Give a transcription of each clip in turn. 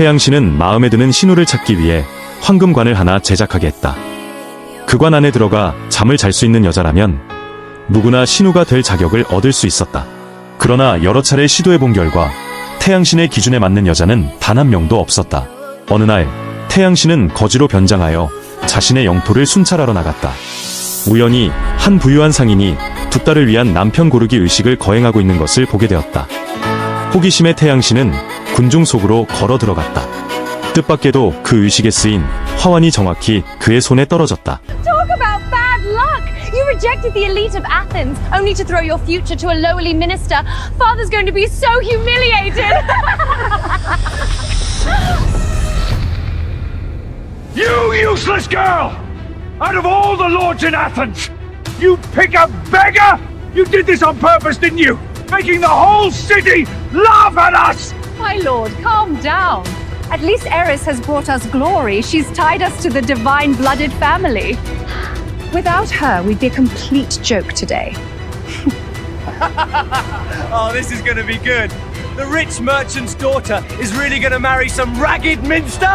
태양신은 마음에 드는 신우를 찾기 위해 황금관을 하나 제작하게 했다. 그 관 안에 들어가 잠을 잘 수 있는 여자라면 누구나 신우가 될 자격을 얻을 수 있었다. 그러나 여러 차례 시도해본 결과 태양신의 기준에 맞는 여자는 단 한 명도 없었다. 어느 날 태양신은 거지로 변장하여 자신의 영토를 순찰하러 나갔다. 우연히 한 부유한 상인이 두 딸을 위한 남편 고르기 의식을 거행하고 있는 것을 보게 되었다. 호기심의 태양신은 군중 속으로 걸어 들어갔다. 뜻밖에도 그 의식에 쓰인 화환이 정확히 그의 손에 떨어졌다. Talk about bad luck! You rejected the elite of Athens, only to throw your future to a lowly minister. Father's going to be so humiliated! You useless girl! Out of all the lords in Athens, you pick a beggar? You did this on purpose, didn't you? Making the whole city laugh at us! My lord, calm down. At least Eris has brought us glory. She's tied us to the divine-blooded family. Without her, we'd be a complete joke today. Oh, this is gonna be good. The rich merchant's daughter is really gonna marry some ragged minster?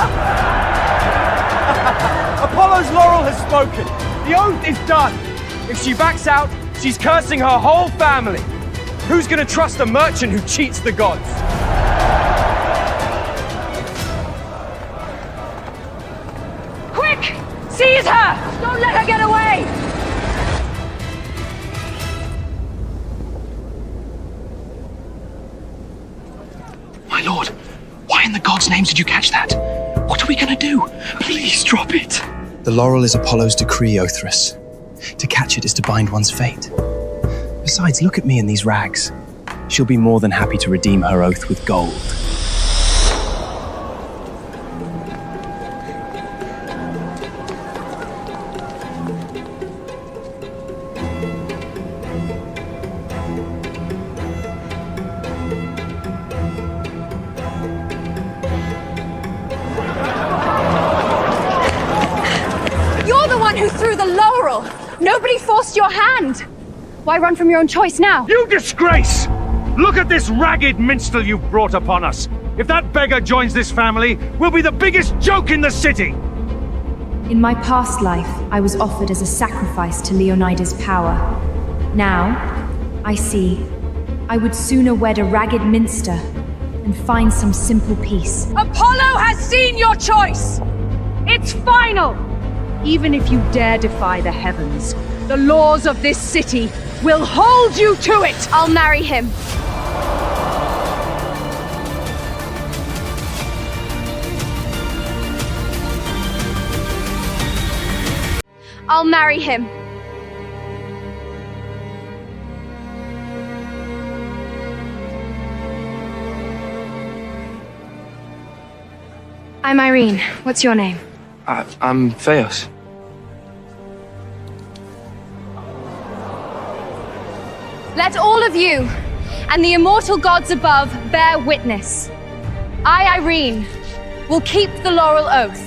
Apollo's laurel has spoken. The oath is done. If she backs out, she's cursing her whole family. Who's gonna trust a merchant who cheats the gods? Quick! Seize her! Don't let her get away! My lord, why in the gods' names did you catch that? What are we gonna do? Please drop it. The laurel is Apollo's decree, Othrys. To catch it is to bind one's fate. Besides, look at me in these rags. She'll be more than happy to redeem her oath with gold. You're the one who threw the laurel! Nobody forced your hand! Why run from your own choice now? You disgrace! Look at this ragged minstrel you've brought upon us. If that beggar joins this family, we'll be the biggest joke in the city! In my past life, I was offered as a sacrifice to Leonidas' power. Now, I see, I would sooner wed a ragged minster and find some simple peace. Apollo has seen your choice! It's final! Even if you dare defy the heavens, the laws of this city will hold you to it! I'll marry him. I'll marry him. I'm Irene. What's your name? I'm Theos. Let all of you and the immortal gods above bear witness. I, Irene, will keep the laurel oath.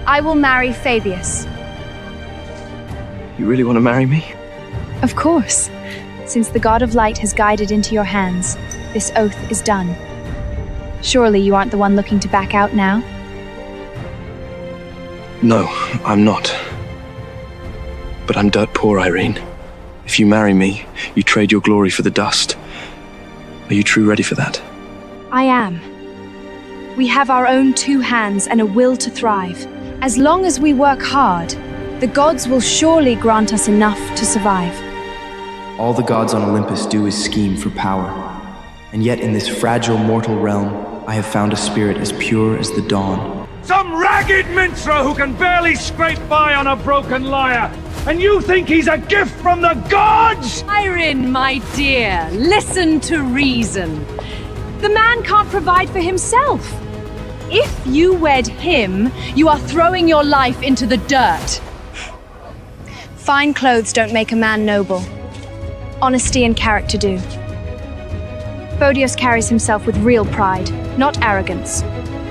I will marry Fabius. You really want to marry me? Of course. Since the god of light has guided into your hands, this oath is done. Surely you aren't the one looking to back out now? No, I'm not. But I'm dirt poor, Irene. If you marry me, you trade your glory for the dust. Are you truly ready for that? I am. We have our own two hands and a will to thrive. As long as we work hard, the gods will surely grant us enough to survive. All the gods on Olympus do is scheme for power. And yet in this fragile mortal realm, I have found a spirit as pure as the dawn. Some ragged minstrel who can barely scrape by on a broken lyre! And you think he's a gift from the gods?! Irene, my dear, listen to reason. The man can't provide for himself. If you wed him, you are throwing your life into the dirt. Fine clothes don't make a man noble. Honesty and character do. Photios carries himself with real pride, not arrogance.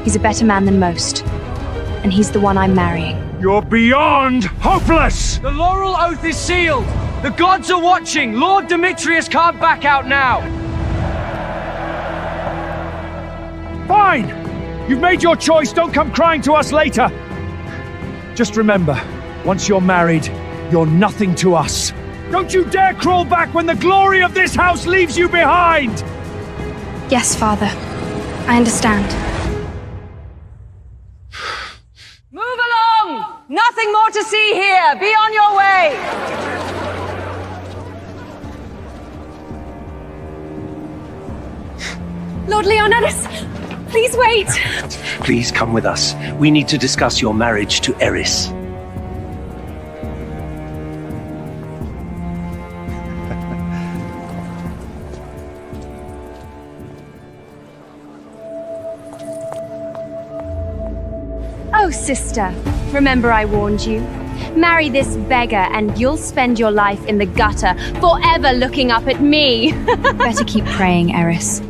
He's a better man than most. And he's the one I'm marrying. You're beyond hopeless! The laurel oath is sealed. The gods are watching. Lord Demetrius can't back out now. Fine! You've made your choice. Don't come crying to us later. Just remember, once you're married, you're nothing to us. Don't you dare crawl back when the glory of this house leaves you behind! Yes, Father. I understand. Move along! Nothing more to see here! Be on your way! Lord Leonidas, please wait. Please come with us. We need to discuss your marriage to Eris. Oh, sister, remember I warned you? Marry this beggar and you'll spend your life in the gutter, forever looking up at me. Better keep praying, Eris.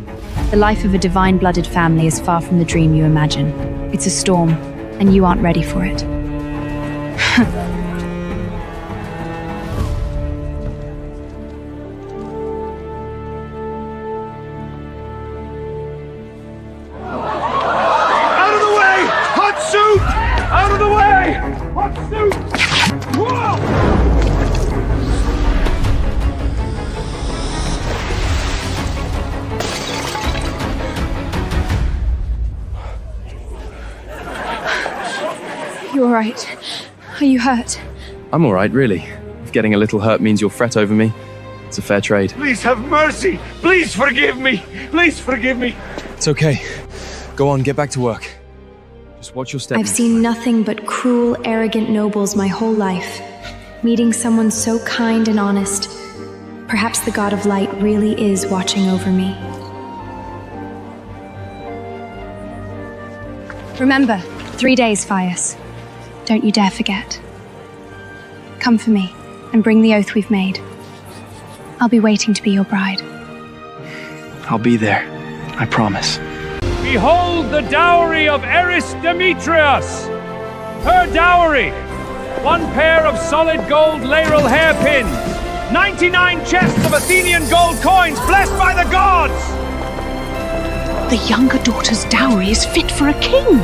The life of a divine-blooded family is far from the dream you imagine. It's a storm, and you aren't ready for it. Out of the way! Hot soup! Out of the way! Hot soup! Whoa! You all right? Are you hurt? I'm all right, really. If getting a little hurt means you'll fret over me, it's a fair trade. Please have mercy! Please forgive me! Please forgive me! It's okay. Go on, get back to work. Just watch your step. I've seen nothing but cruel, arrogant nobles my whole life. Meeting someone so kind and honest, perhaps the god of light really is watching over me. Remember, 3 days, Phias. Don't you dare forget. Come for me and bring the oath we've made. I'll be waiting to be your bride. I'll be there. I promise. Behold the dowry of Eris Demetrius! Her dowry! 1 pair of solid gold laurel hairpins! 99 chests of Athenian gold coins blessed by the gods! The younger daughter's dowry is fit for a king.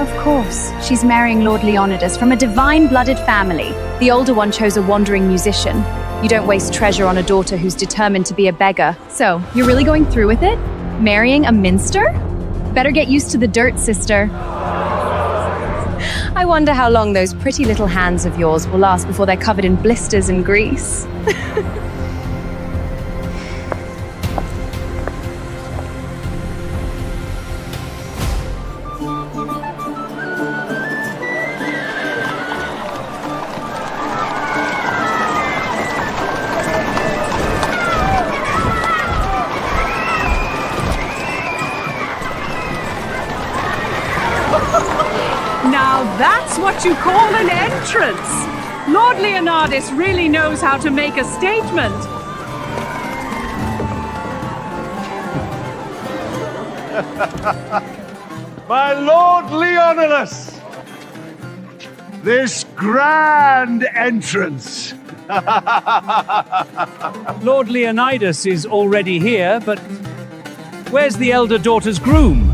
Of course. She's marrying Lord Leonidas from a divine-blooded family. The older one chose a wandering musician. You don't waste treasure on a daughter who's determined to be a beggar. So, you're really going through with it? Marrying a minster? Better get used to the dirt, sister. I wonder how long those pretty little hands of yours will last before they're covered in blisters and grease. Now that's what you call an entrance. Lord Leonidas really knows how to make a statement. My Lord Leonidas! This grand entrance! Lord Leonidas is already here, but where's the elder daughter's groom?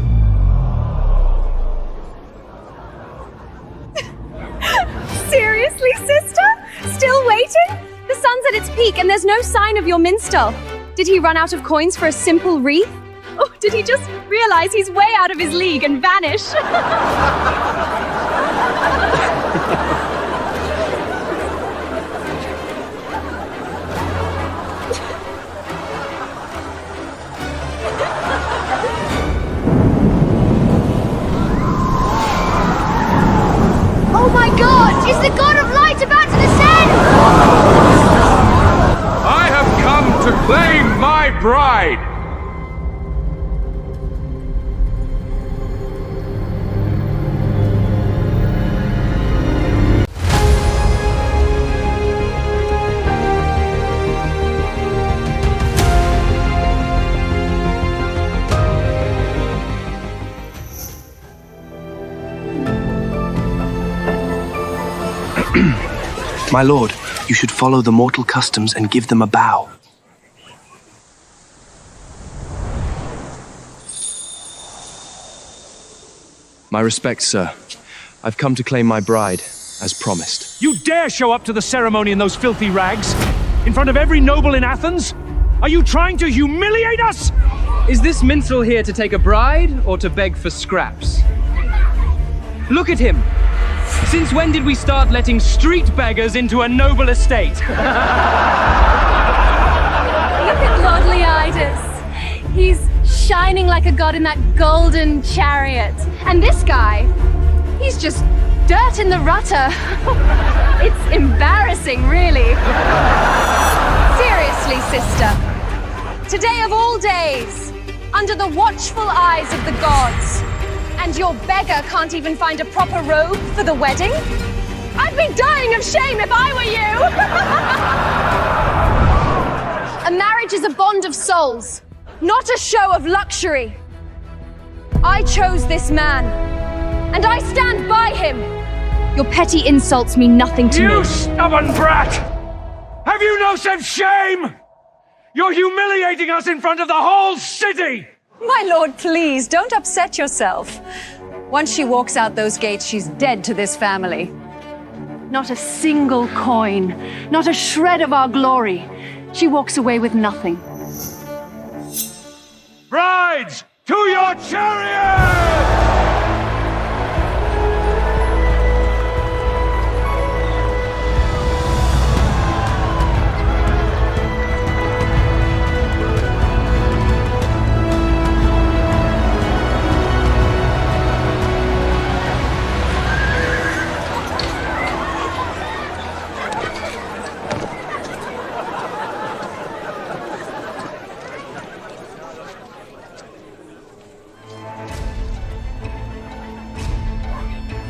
Seriously, sister? Still waiting? The sun's at its peak and there's no sign of your minstrel. Did he run out of coins for a simple wreath? Or did he just realize he's way out of his league and vanish? Oh my god! Is the god of light about to descend? I have come to claim my bride! My lord, you should follow the mortal customs and give them a bow. My respects, sir. I've come to claim my bride, as promised. You dare show up to the ceremony in those filthy rags? In front of every noble in Athens? Are you trying to humiliate us? Is this minstrel here to take a bride or to beg for scraps? Look at him. Since when did we start letting street beggars into a noble estate? Look at Lord Leonidas. He's shining like a god in that golden chariot. And this guy, he's just dirt in the rutter. It's embarrassing, really. Seriously, sister. Today of all days, under the watchful eyes of the gods, and your beggar can't even find a proper robe for the wedding? I'd be dying of shame if I were you! A marriage is a bond of souls, not a show of luxury. I chose this man, and I stand by him. Your petty insults mean nothing to me. You stubborn brat! Have you no sense of shame? You're humiliating us in front of the whole city! My lord, please, don't upset yourself. Once she walks out those gates, she's dead to this family. Not a single coin, not a shred of our glory. She walks away with nothing. Brides, to your chariots!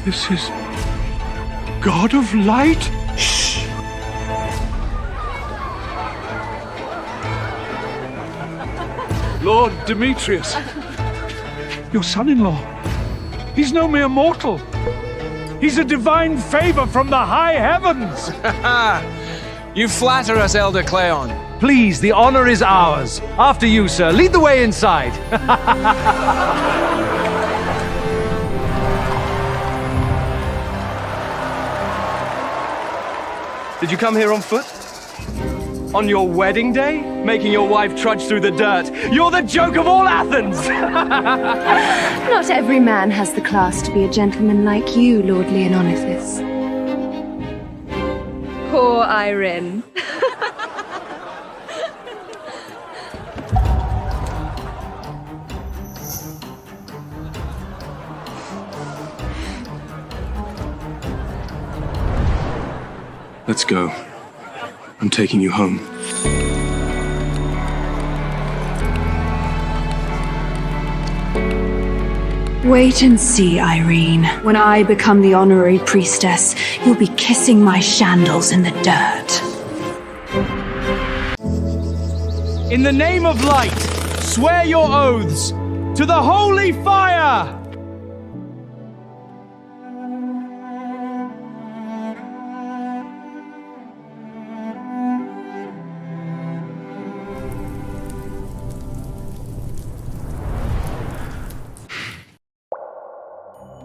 This is God of Light? Shh! Lord Demetrius, your son-in-law, he's no mere mortal. He's a divine favor from the high heavens. You flatter us, Elder Cleon. Please, the honor is ours. After you, sir. Lead the way inside. Did you come here on foot? On your wedding day? Making your wife trudge through the dirt? You're the joke of all Athens! Not every man has the class to be a gentleman like you, Lord Leonidas. Poor Irene. Let's go. I'm taking you home. Wait and see, Irene. When I become the honorary priestess, you'll be kissing my shandals in the dirt. In the name of light, swear your oaths to the holy fire!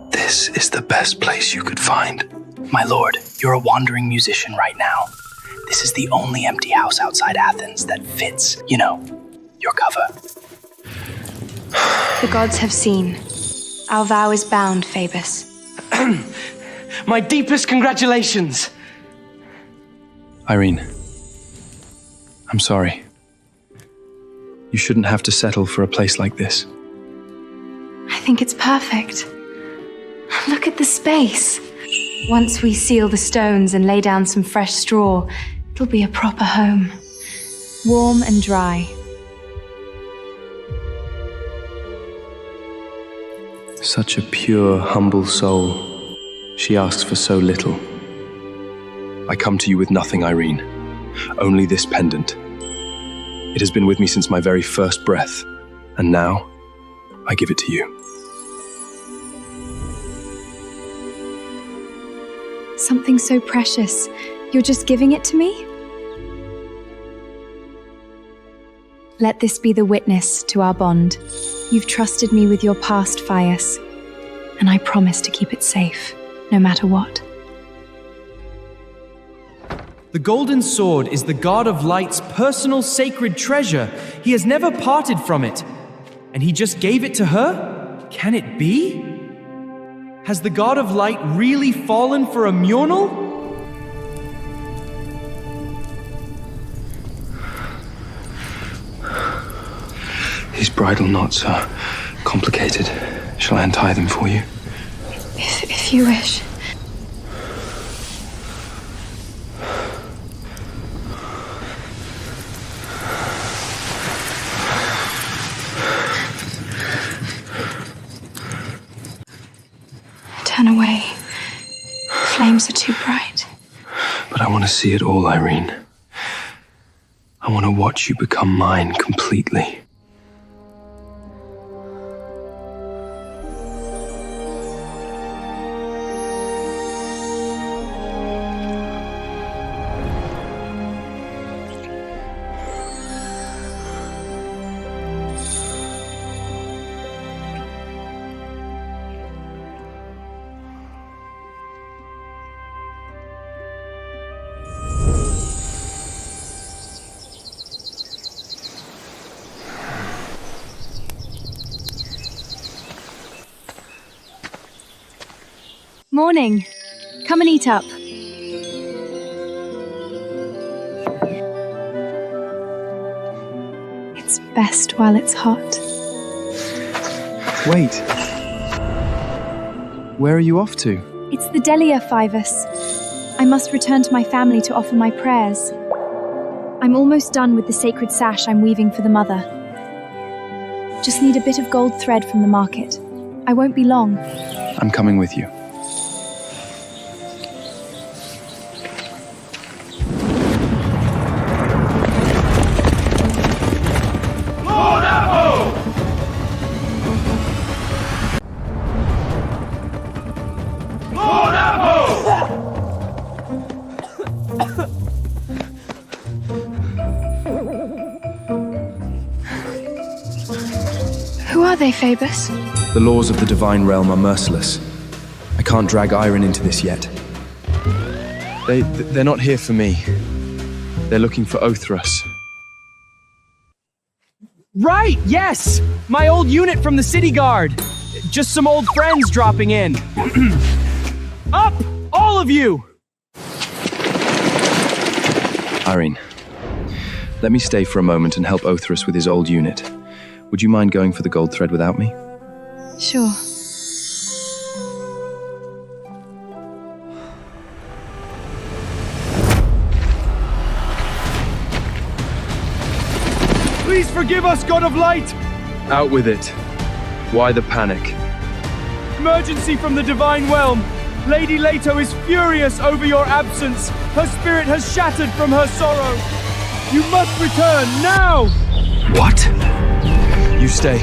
This is the best place you could find. My lord, you're a wandering musician right now. This is the only empty house outside Athens that fits, your cover. The gods have seen. Our vow is bound, Phoebus. My deepest congratulations. Irene, I'm sorry. You shouldn't have to settle for a place like this. I think it's perfect. Look at the space. Once we seal the stones and lay down some fresh straw, it'll be a proper home. Warm and dry. Such a pure, humble soul. She asks for so little. I come to you with nothing, Irene. Only this pendant. It has been with me since my very first breath, and now I give it to you. Something so precious. You're just giving it to me? Let this be the witness to our bond. You've trusted me with your past, Phias. and I promise to keep it safe, no matter what. The golden sword is the God of Light's personal sacred treasure. He has never parted from it. And he just gave it to her? Can it be? Has the God of Light really fallen for a Mjolnir? These bridle knots are complicated. Shall I untie them for you? If you wish. Turn away. The flames are too bright. But I want to see it all, Irene. I want to watch you become mine completely. Morning. Come and eat up. It's best while it's hot. Wait. Where are you off to? It's the Delia, Fivus. I must return to my family to offer my prayers. I'm almost done with the sacred sash I'm weaving for the mother. Just need a bit of gold thread from the market. I won't be long. I'm coming with you. Who are they, Phoebus? The laws of the divine realm are merciless. I can't drag Irene into this yet. They're not here for me. They're looking for Othrus. Right, yes! My old unit from the city guard. Just some old friends dropping in. Up, all of you! Irene, let me stay for a moment and help Othrus with his old unit. Would you mind going for the gold thread without me? Sure. Please forgive us, God of Light! Out with it. Why the panic? Emergency from the divine realm. Lady Leto is furious over your absence. Her spirit has shattered from her sorrow. You must return now! What? You stay.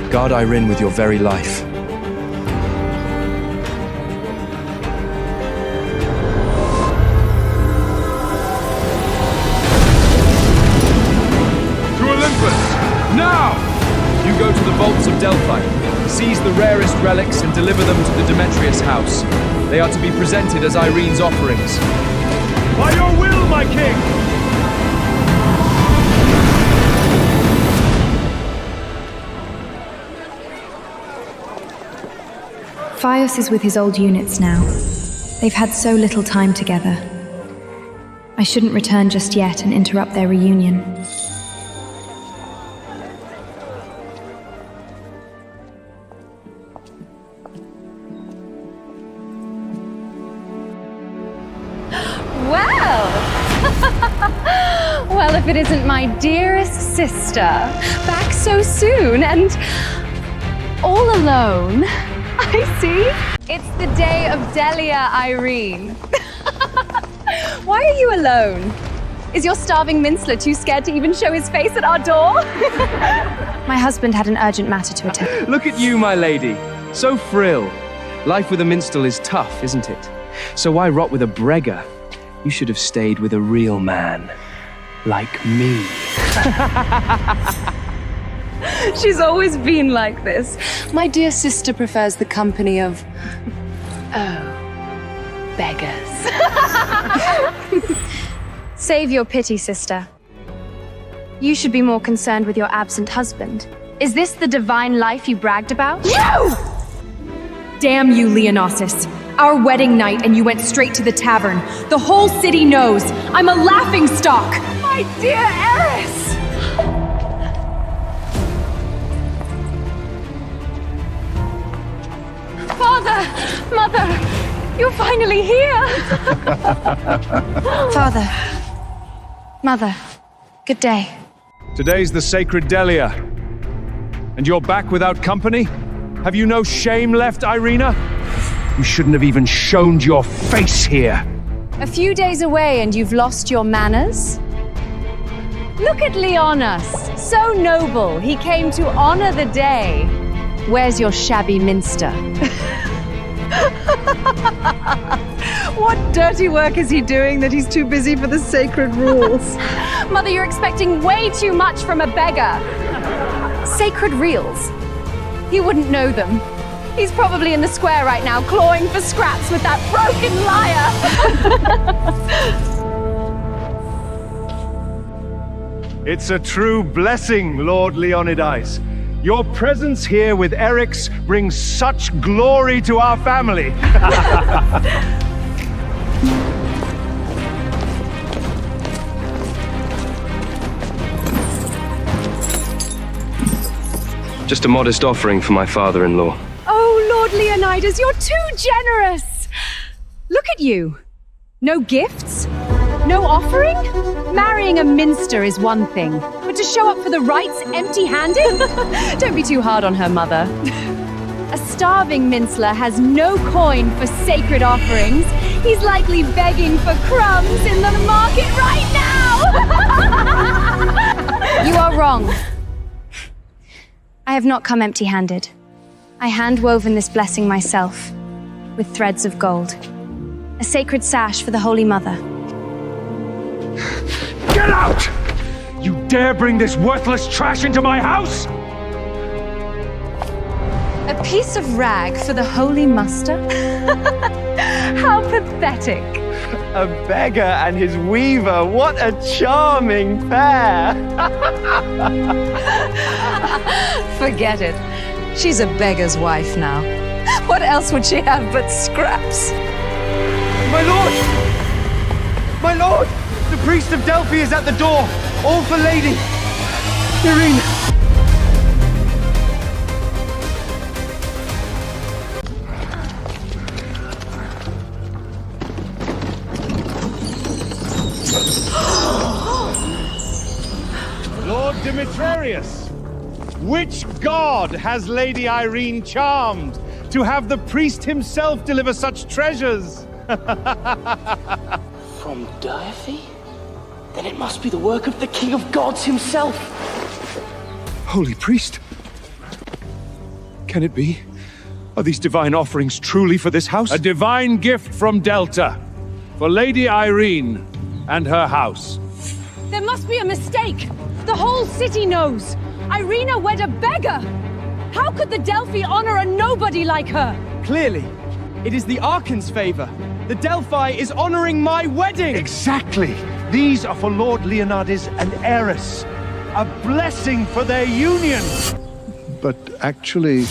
Guard Irene with your very life. To Olympus! Now! You go to the vaults of Delphi, seize the rarest relics and deliver them to the Demetrius house. They are to be presented as Irene's offerings. By your will, my king! Fios is with his old units now. They've had so little time together. I shouldn't return just yet and interrupt their reunion. Well! Well, if it isn't my dearest sister, back so soon and all alone. I see. It's the day of Delia, Irene. Why are you alone? Is your starving minstrel too scared to even show his face at our door? My husband had an urgent matter to attend. Look at you, my lady. So frill. Life with a minstrel is tough, isn't it? So why rot with a brega? You should have stayed with a real man. Like me. She's always been like this. My dear sister prefers the company of... beggars. Save your pity, sister. You should be more concerned with your absent husband. Is this the divine life you bragged about? No! Damn you, Leonosis. Our wedding night and you went straight to the tavern. The whole city knows. I'm a laughingstock. My dear Eris! Father! Mother! You're finally here! Father. Mother. Good day. Today's the sacred Delia. And you're back without company? Have you no shame left, Irina? You shouldn't have even shown your face here. A few days away and you've lost your manners? Look at Leonas, so noble. He came to honor the day. Where's your shabby minster? What dirty work is he doing that he's too busy for the sacred rules? Mother, you're expecting way too much from a beggar. Sacred reels. He wouldn't know them. He's probably in the square right now, clawing for scraps with that broken liar. It's a true blessing, Lord Leonidas. Your presence here with Eryx brings such glory to our family. Just a modest offering for my father-in-law. Oh, Lord Leonidas, you're too generous! Look at you. No gifts? No offering? Marrying a minster is one thing, but to show up for the rites empty-handed? Don't be too hard on her, Mother. A starving minceler has no coin for sacred offerings. He's likely begging for crumbs in the market right now! You are wrong. I have not come empty-handed. I hand-woven this blessing myself, with threads of gold. A sacred sash for the Holy Mother. Get out! You dare bring this worthless trash into my house? A piece of rag for the Holy Muster? How pathetic. A beggar and his weaver, what a charming pair! Forget it. She's a beggar's wife now. What else would she have but scraps? My lord! My lord! The priest of Delphi is at the door. All for Lady Irina. Lord Demetrius, which god has Lady Irene charmed to have the priest himself deliver such treasures? From Delphi? Then it must be the work of the King of Gods himself. Holy priest, can it be? Are these divine offerings truly for this house? A divine gift from Delta for Lady Irene and her house. There must be a mistake. The whole city knows. Irina wed a beggar. How could the Delphi honor a nobody like her? Clearly, it is the Archon's favor. The Delphi is honoring my wedding! Exactly! These are for Lord Leonidas and Eris. A blessing for their union! But actually...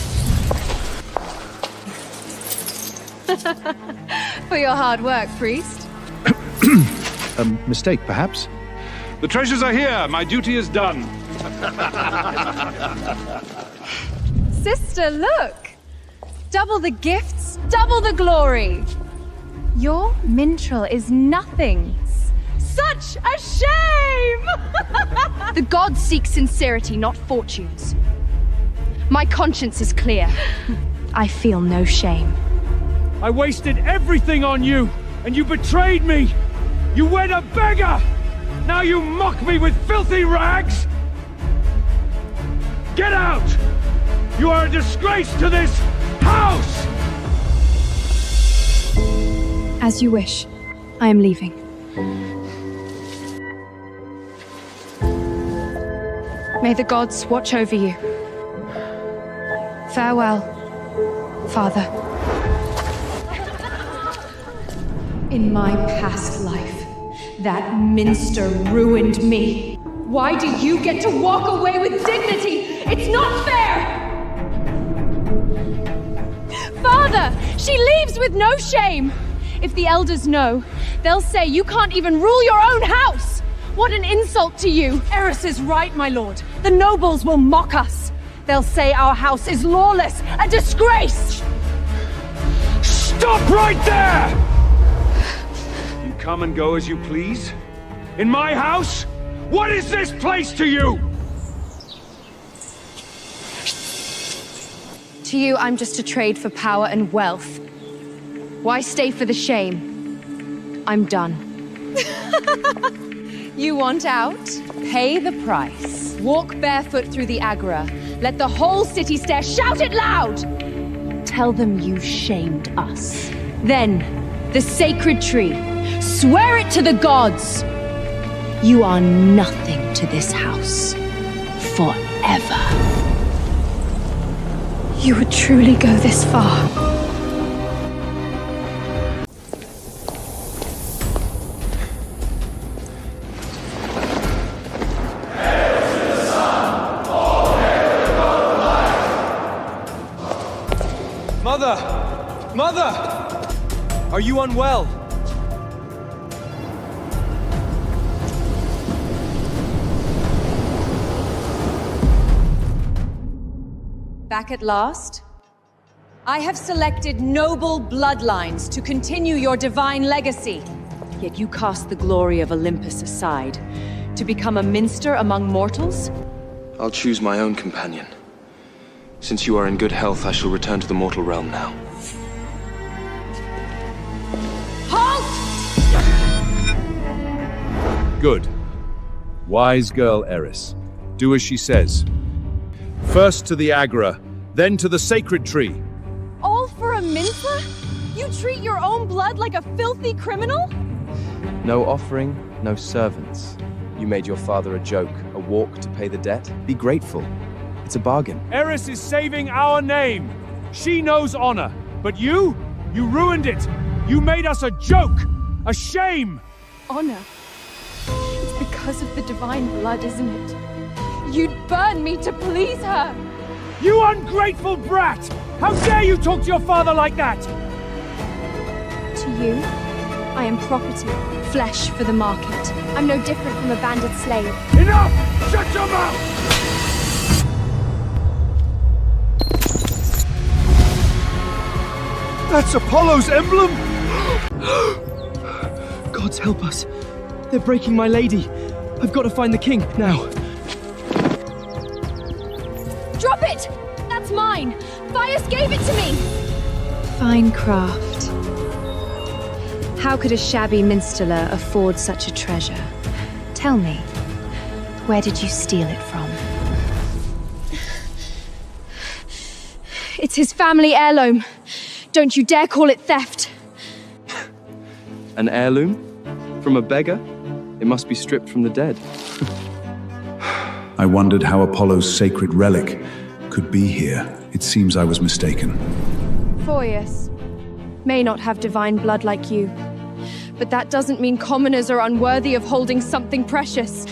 For your hard work, priest. A mistake, perhaps? The treasures are here. My duty is done. Sister, look! Double the gifts, double the glory. Your minstrel is nothing. Such a shame! The gods seek sincerity, not fortunes. My conscience is clear. I feel no shame. I wasted everything on you, and you betrayed me! You wed a beggar! Now you mock me with filthy rags! Get out! You are a disgrace to this house! As you wish. I am leaving. May the gods watch over you. Farewell, Father. In my past life, that minster ruined me. Why do you get to walk away with dignity? It's not fair! Father! She leaves with no shame! If the elders know, they'll say you can't even rule your own house! What an insult to you! Eris is right, my lord. The nobles will mock us. They'll say our house is lawless, a disgrace! Stop right there! You come and go as you please? In my house? What is this place to you? To you, I'm just a trade for power and wealth. Why stay for the shame? I'm done. You want out? Pay the price. Walk barefoot through the Agora. Let the whole city stare. Shout it loud! Tell them you shamed us. Then, the sacred tree. Swear it to the gods! You are nothing to this house. Forever. You would truly go this far. Mother! Mother! Are you unwell? Back at last? I have selected noble bloodlines to continue your divine legacy. Yet you cast the glory of Olympus aside to become a minster among mortals? I'll choose my own companion. Since you are in good health, I shall return to the mortal realm now. Halt! Good. Wise girl Eris. Do as she says. First to the Agora, then to the sacred tree. All for a minster? You treat your own blood like a filthy criminal? No offering, no servants. You made your father a joke, a walk to pay the debt. Be grateful. It's a bargain. Eris is saving our name. She knows honor. But you ruined it. You made us a joke, a shame. Honor? It's because of the divine blood, isn't it? You'd burn me to please her! You ungrateful brat! How dare you talk to your father like that? To you, I am property, flesh for the market. I'm no different from a banded slave. Enough! Shut your mouth! That's Apollo's emblem! Gods help us. They're breaking my lady. I've got to find the king now. Drop it! That's mine! Fias gave it to me! Fine craft. How could a shabby minstrel afford such a treasure? Tell me, where did you steal it from? It's his family heirloom. Don't you dare call it theft. An heirloom? From a beggar? It must be stripped from the dead. I wondered how Apollo's sacred relic could be here. It seems I was mistaken. Phoius may not have divine blood like you, but that doesn't mean commoners are unworthy of holding something precious.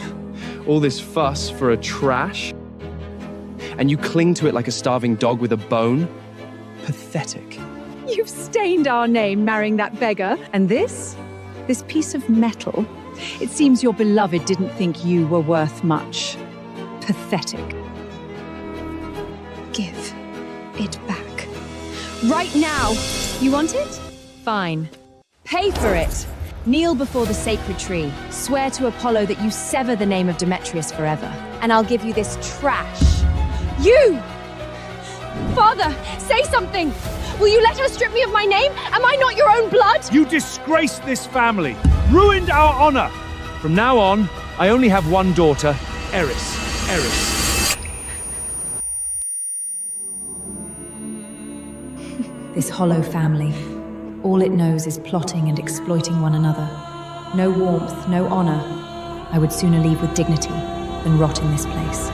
All this fuss for a trash? And you cling to it like a starving dog with a bone? Pathetic. You've stained our name marrying that beggar. And this piece of metal, it seems your beloved didn't think you were worth much. Pathetic. Give it back. Right now! You want it? Fine. Pay for it. Kneel before the sacred tree. Swear to Apollo that you sever the name of Demetrius forever. And I'll give you this trash. You! Father, say something! Will you let her strip me of my name? Am I not your own blood? You disgraced this family, ruined our honor. From now on, I only have one daughter, Eris. This hollow family. All it knows is plotting and exploiting one another. No warmth, no honor. I would sooner leave with dignity than rot in this place.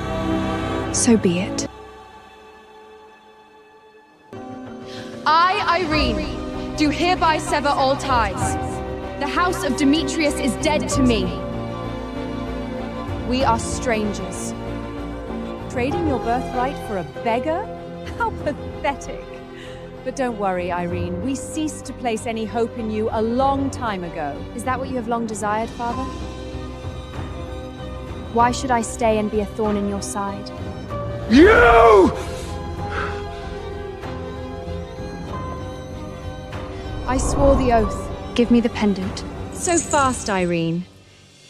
So be it. Irene, do hereby sever all ties. The house of Demetrius is dead to me. We are strangers. Trading your birthright for a beggar? How pathetic. But don't worry, Irene. We ceased to place any hope in you a long time ago. Is that what you have long desired, Father? Why should I stay and be a thorn in your side? You! I swore the oath. Give me the pendant. So fast, Irene.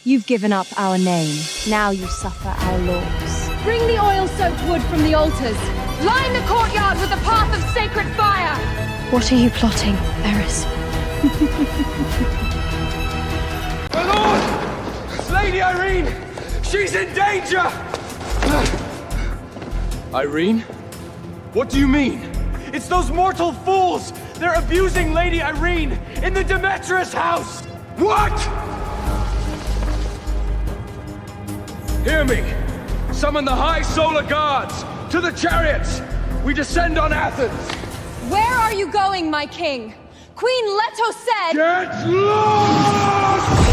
You've given up our name. Now you suffer our loss. Bring the oil-soaked wood from the altars. Line the courtyard with the path of sacred fire. What are you plotting, Eris? My lord! Lady Irene! She's in danger! Irene? What do you mean? It's those mortal fools! They're abusing Lady Irene in the Demetrius house! What? Hear me! Summon the high solar guards! To the chariots! We descend on Athens! Where are you going, my king? Queen Leto said... Get lost!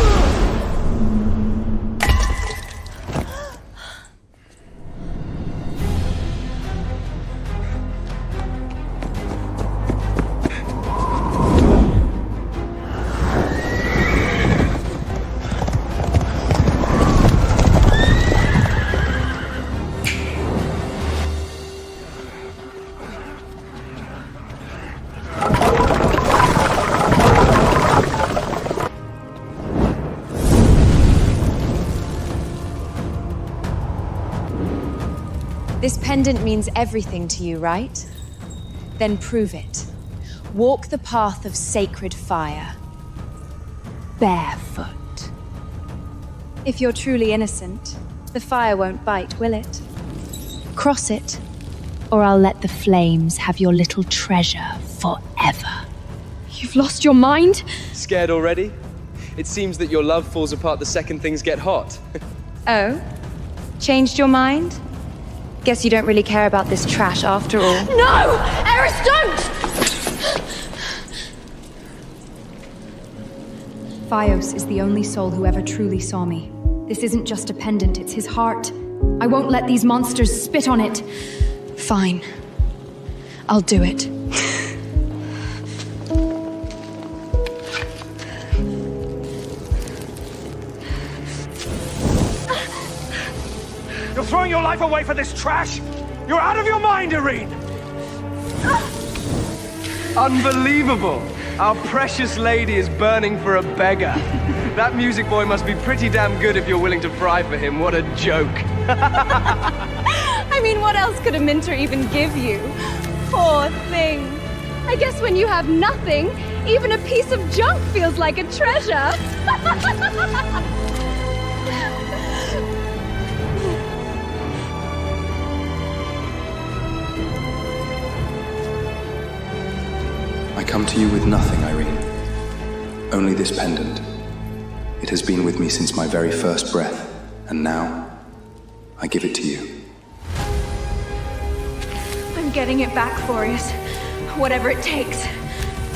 This pendant means everything to you, right? Then prove it. Walk the path of sacred fire. Barefoot. If you're truly innocent, the fire won't bite, will it? Cross it, or I'll let the flames have your little treasure forever. You've lost your mind? Scared already? It seems that your love falls apart the second things get hot. Oh? Changed your mind? Guess you don't really care about this trash after all. No! Eris, don't! Fios is the only soul who ever truly saw me. This isn't just a pendant, it's his heart. I won't let these monsters spit on it. Fine. I'll do it. You're throwing your life away for this trash? You're out of your mind, Irene! Unbelievable! Our precious lady is burning for a beggar. That music boy must be pretty damn good if you're willing to fry for him. What a joke. I mean, what else could a minter even give you? Poor thing. I guess when you have nothing, even a piece of junk feels like a treasure. I come to you with nothing, Irene. Only this pendant. It has been with me since my very first breath, and now I give it to you. I'm getting it back, Boreas. Whatever it takes.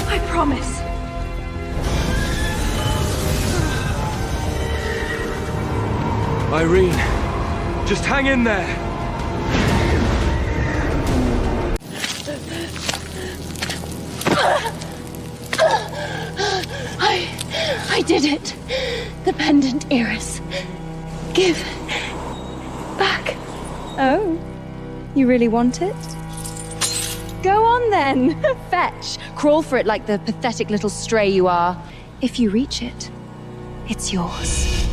I promise. Irene, just hang in there. I did it. The pendant, Eris. Give back. Oh, you really want it? Go on then. Fetch. Crawl for it like the pathetic little stray you are. If you reach it, it's yours.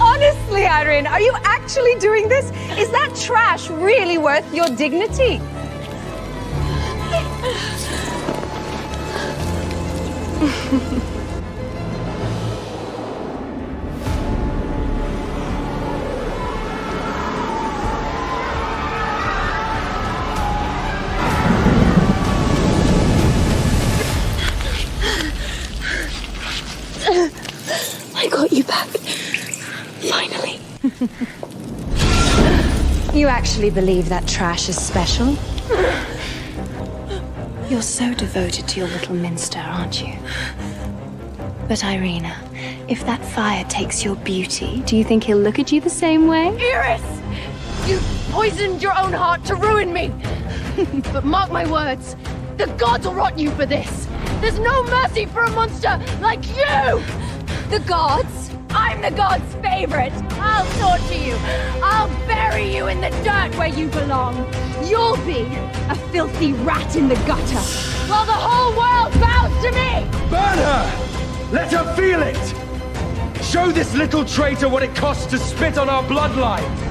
Honestly, Irene, are you actually doing this? Is that trash really worth your dignity? I got you back. Finally. You You actually believe that trash is special? You're so devoted to your little minster, aren't you? But Irina, if that fire takes your beauty, do you think he'll look at you the same way? Iris! You poisoned your own heart to ruin me! But mark my words, the gods will rot you for this! There's no mercy for a monster like you! The gods? I'm the gods' favorite! I'll torture you! I'll bury you in the dirt where you belong! You'll be a filthy rat in the gutter, while the whole world bows to me! Burn her! Let her feel it! Show this little traitor what it costs to spit on our bloodline!